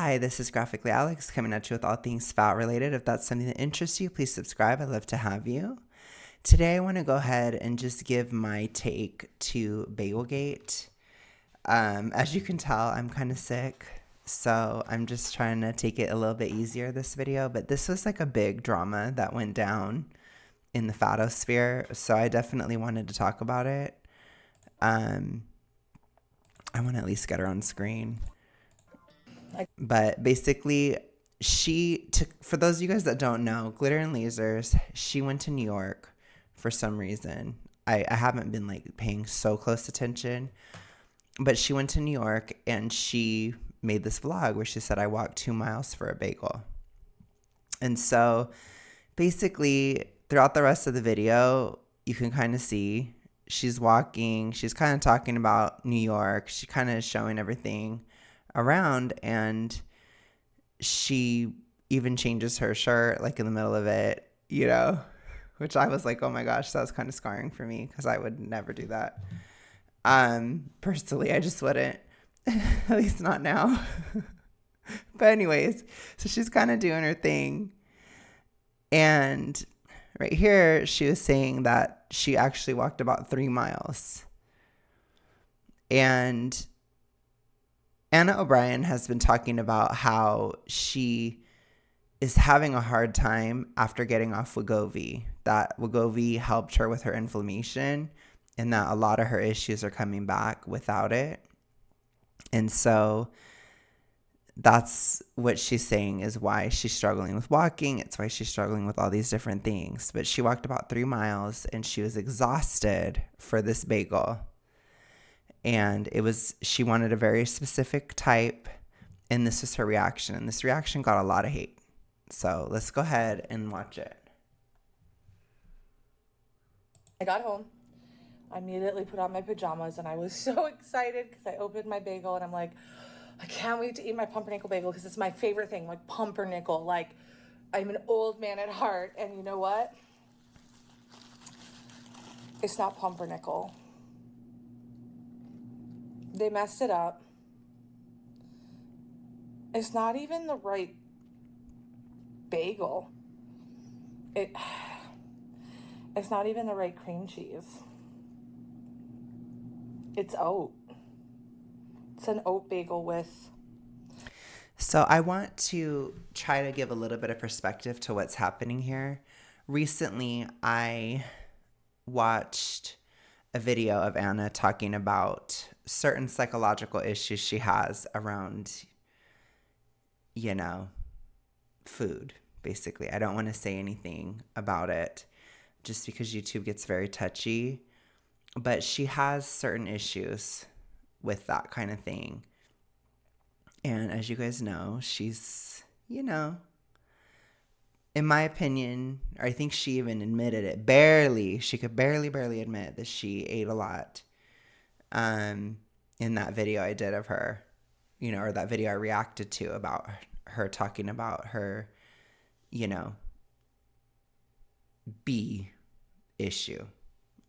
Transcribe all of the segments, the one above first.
Hi, this is Graphically Alex coming at you with all things fat related. If that's something that interests you, please subscribe. I'd love to have you. Today, I want to go ahead and just give my take to Bagelgate. As you can tell, I'm kind of sick, so I'm just trying to take it a little bit easier this video. But this was like a big drama that went down in the fatosphere, so I definitely wanted to talk about it. I want to at least get her on screen. But basically, for those of you guys that don't know, Glitter and Lasers, she went to New York for some reason. I haven't been like paying so close attention, but she went to New York and she made this vlog where she said, I walked 2 miles for a bagel. And so basically, throughout the rest of the video, you can kind of see she's walking, she's kind of talking about New York, she kind of is showing everything around, and she even changes her shirt like in the middle of it, which I was like, oh my gosh, that was kind of scarring for me because I would never do that. Personally, I just wouldn't, at least not now. But anyways, so she's kind of doing her thing. And right here, she was saying that she actually walked about 3 miles. And Anna O'Brien has been talking about how she is having a hard time after getting off Wegovy, that Wegovy helped her with her inflammation and that a lot of her issues are coming back without it. And so that's what she's saying is why she's struggling with walking. It's why she's struggling with all these different things. But she walked about 3 miles and she was exhausted for this bagel. And she wanted a very specific type, and this was her reaction. And this reaction got a lot of hate. So let's go ahead and watch it. I got home. I immediately put on my pajamas and I was so excited because I opened my bagel and I'm like, I can't wait to eat my pumpernickel bagel because it's my favorite thing, like pumpernickel. Like, I'm an old man at heart, and you know what? It's not pumpernickel. They messed it up. It's not even the right bagel. It's not even the right cream cheese. It's oat. It's an oat bagel with... So I want to try to give a little bit of perspective to what's happening here. Recently, I watched a video of Anna talking about certain psychological issues she has around, food, basically. I don't want to say anything about it just because YouTube gets very touchy, but she has certain issues with that kind of thing. And as you guys know, she's, in my opinion, or I think she even admitted it, she could barely admit that she ate a lot in that video I did of her, or that video I reacted to about her talking about her, B issue,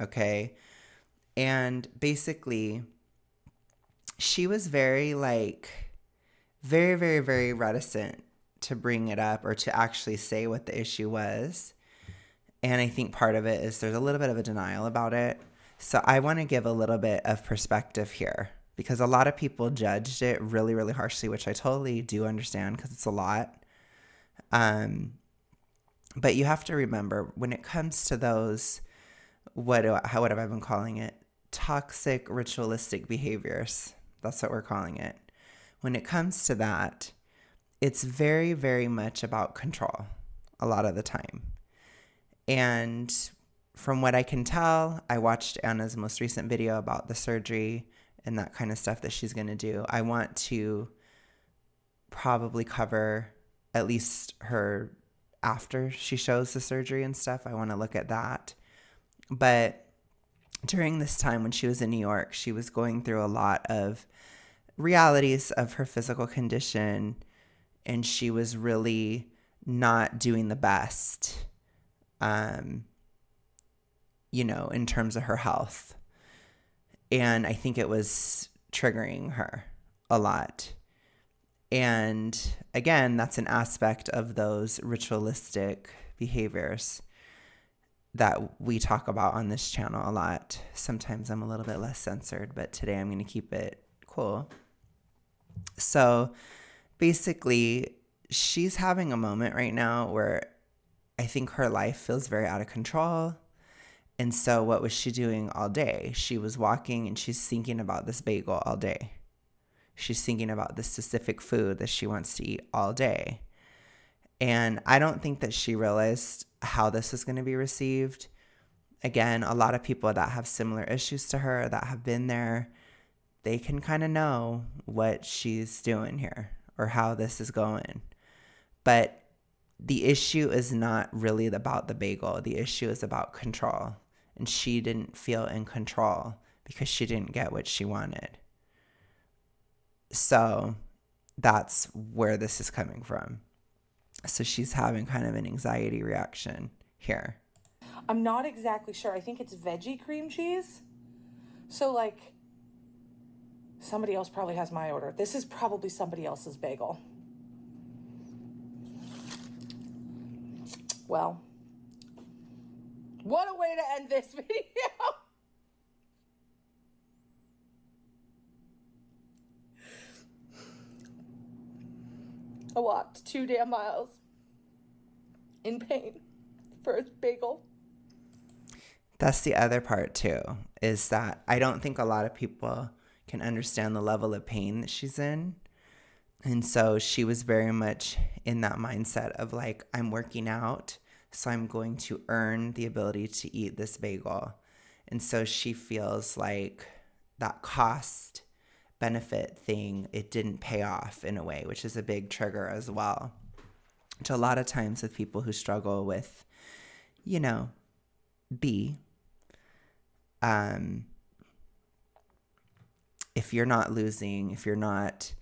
okay? And basically, she was very, very reticent to bring it up or to actually say what the issue was. And I think part of it is there's a little bit of a denial about it. So I want to give a little bit of perspective here because a lot of people judged it really, really harshly, which I totally do understand because it's a lot. But you have to remember when it comes to those, what have I been calling it? Toxic ritualistic behaviors. That's what we're calling it. When it comes to that, it's very, very much about control a lot of the time. And from what I can tell, I watched Anna's most recent video about the surgery and that kind of stuff that she's going to do. I want to probably cover at least her after she shows the surgery and stuff. I want to look at that. But during this time when she was in New York, she was going through a lot of realities of her physical condition, and she was really not doing the best, in terms of her health. And I think it was triggering her a lot. And again, that's an aspect of those ritualistic behaviors that we talk about on this channel a lot. Sometimes I'm a little bit less censored, but today I'm going to keep it cool. So basically, she's having a moment right now where I think her life feels very out of control. And so what was she doing all day? She was walking and she's thinking about this bagel all day. She's thinking about the specific food that she wants to eat all day. And I don't think that she realized how this was going to be received. Again, a lot of people that have similar issues to her, that have been there, they can kind of know what she's doing here or how this is going. But the issue is not really about the bagel. The issue is about control. And she didn't feel in control because she didn't get what she wanted. So that's where this is coming from. So she's having kind of an anxiety reaction here. I'm not exactly sure. I think it's veggie cream cheese. So, like, somebody else probably has my order. This is probably somebody else's bagel. Well, what a way to end this video. I walked 2 damn miles in pain for a bagel. That's the other part too, is that I don't think a lot of people can understand the level of pain that she's in. And so she was very much in that mindset of like, I'm working out, so I'm going to earn the ability to eat this bagel. And so she feels like that cost benefit thing, it didn't pay off in a way, which is a big trigger as well. Which a lot of times with people who struggle with, you know, if you're not losing, if you're not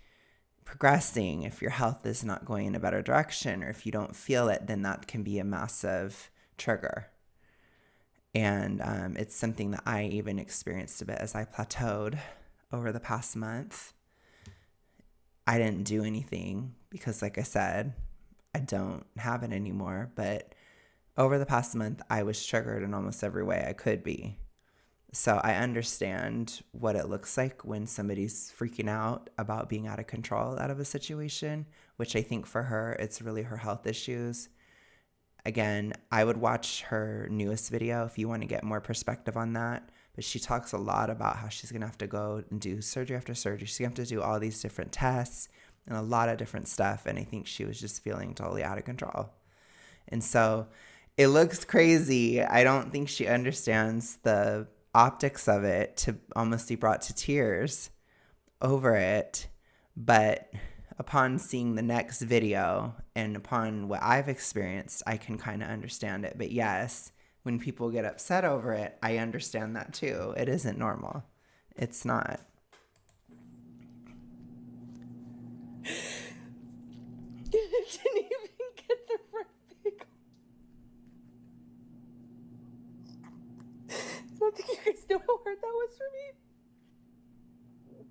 progressing, if your health is not going in a better direction, or if you don't feel it, then that can be a massive trigger. And it's something that I even experienced a bit as I plateaued over the past month. I didn't do anything because, like I said, I don't have it anymore. But over the past month, I was triggered in almost every way I could be. So I understand what it looks like when somebody's freaking out about being out of control out of a situation, which I think for her, it's really her health issues. Again, I would watch her newest video if you want to get more perspective on that. But she talks a lot about how she's going to have to go and do surgery after surgery. She's going to have to do all these different tests and a lot of different stuff. And I think she was just feeling totally out of control. And so it looks crazy. I don't think she understands the optics of it, to almost be brought to tears over it. But upon seeing the next video and upon what I've experienced, I can kind of understand it. But yes, when people get upset over it, I understand that too. It isn't normal. It's not. Didn't even get the right bagel. I don't think you guys know how hard that was for me.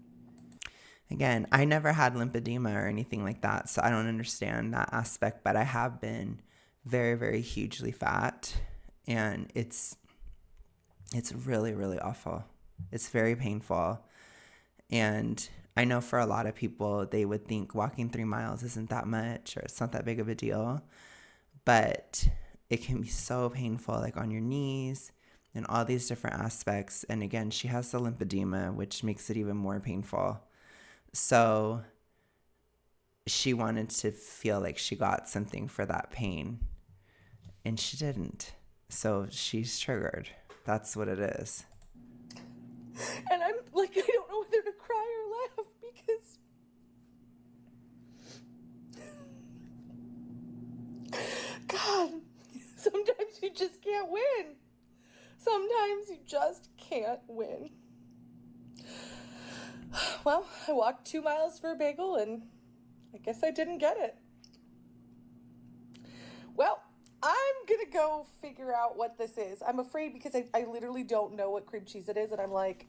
Again, I never had lymphedema or anything like that, so I don't understand that aspect, but I have been very, very hugely fat, and it's really, really awful. It's very painful. And I know for a lot of people, they would think walking 3 miles isn't that much or it's not that big of a deal, but it can be so painful, like on your knees and all these different aspects. And again, she has the lymphedema, which makes it even more painful. So she wanted to feel like she got something for that pain, and she didn't. So she's triggered. That's what it is. And I'm like, I don't know whether to cry or laugh because God, sometimes you just can't win. Sometimes you just can't win. Well, I walked 2 miles for a bagel and I guess I didn't get it. Well, I'm gonna go figure out what this is. I'm afraid because I literally don't know what cream cheese it is, and I'm like,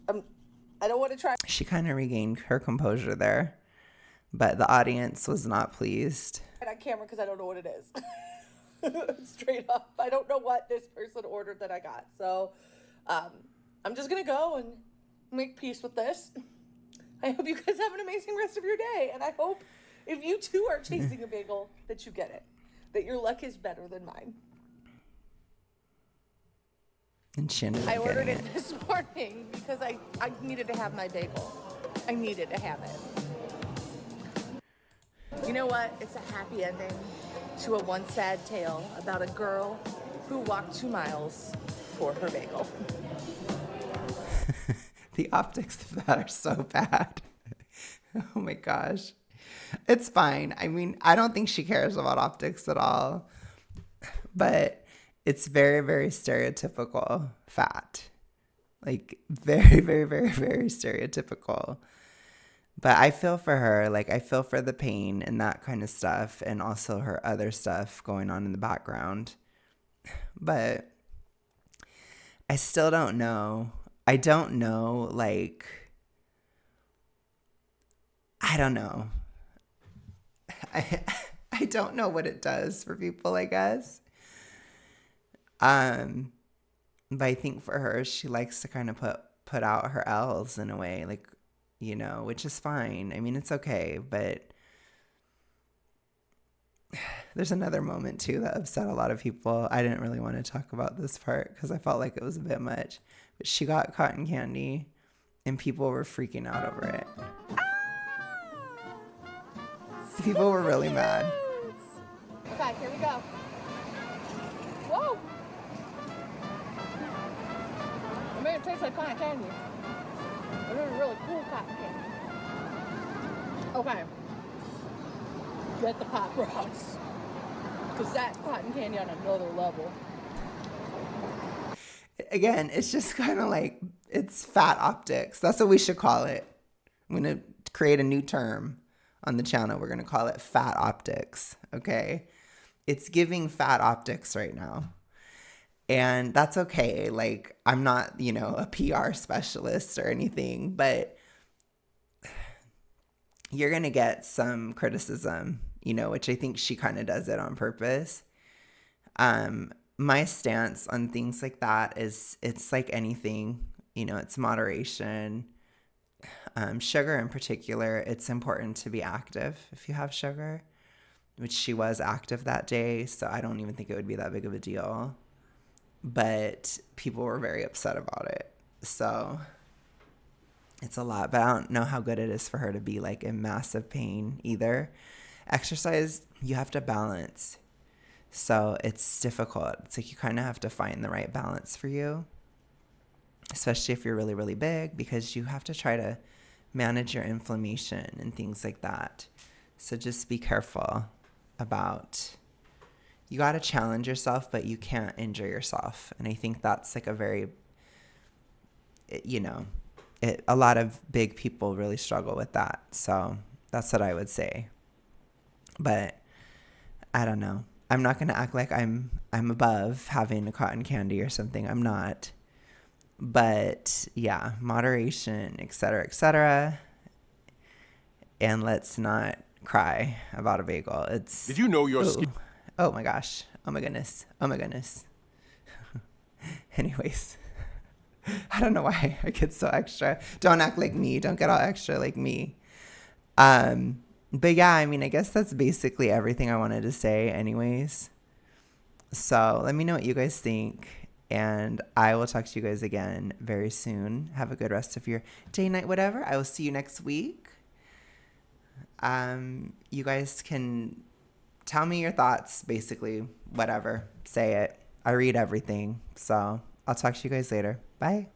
I don't want to try. She kind of regained her composure there. but the audience was not pleased. On camera because I don't know what it is. Straight up. I don't know what this person ordered that I got. So I'm just going to go and make peace with this. I hope you guys have an amazing rest of your day. And I hope if you too are chasing a bagel that you get it. That your luck is better than mine. And she ended up I ordered getting it this morning because I needed to have my bagel. I needed to have it. You know what? It's a happy ending to a one sad tale about a girl who walked 2 miles for her bagel. The optics of that are so bad. Oh my gosh. It's fine. I mean, I don't think she cares about optics at all. But it's very, very stereotypical fat. Like very, very, very, very stereotypical. But I feel for her. Like I feel for the pain and that kind of stuff. And also her other stuff going on in the background. But I still don't know. I don't know, like, I don't know. I don't know what it does for people, I guess. But I think for her, she likes to kind of put out her L's in a way, like, you know, which is fine. I mean, it's okay, but there's another moment too that upset a lot of people. I didn't really want to talk about this part because I felt like it was a bit much. But she got cotton candy and people were freaking out over it. People were really mad. Okay, here we go. Whoa! It made it taste like cotton candy. It was really cool cotton candy. Okay. Get the Pop Rocks. Because that's cotton candy on another level. Again, it's just kind of like, it's fat optics. That's what we should call it. I'm going to create a new term on the channel. We're going to call it fat optics. Okay. It's giving fat optics right now. And that's okay. Like, I'm not, you know, a PR specialist or anything, but you're going to get some criticism, you know, which I think she kind of does it on purpose. My stance on things like that is it's like anything, you know, it's moderation. Sugar in particular, it's important to be active if you have sugar, which she was active that day. So I don't even think it would be that big of a deal. But people were very upset about it. So it's a lot, but I don't know how good it is for her to be like in massive pain either. Exercise, you have to balance. So it's difficult. It's like you kind of have to find the right balance for you, especially if you're really, really big, because you have to try to manage your inflammation and things like that. So just be careful about, you got to challenge yourself, but you can't injure yourself. And I think that's like a very, you know, a lot of big people really struggle with that. So that's what I would say. But I don't know. I'm not going to act like I'm above having a cotton candy or something. I'm not. But yeah, moderation, et cetera, et cetera. And let's not cry about a bagel. It's. Did you know your skin? Oh my gosh. Oh my goodness. Oh my goodness. Anyways, I don't know why I get so extra. Don't act like me. Don't get all extra like me. But yeah, I mean, I guess that's basically everything I wanted to say anyways. So let me know what you guys think. And I will talk to you guys again very soon. Have a good rest of your day, night, whatever. I will see you next week. You guys can tell me your thoughts, basically, whatever. Say it. I read everything. So I'll talk to you guys later. Bye.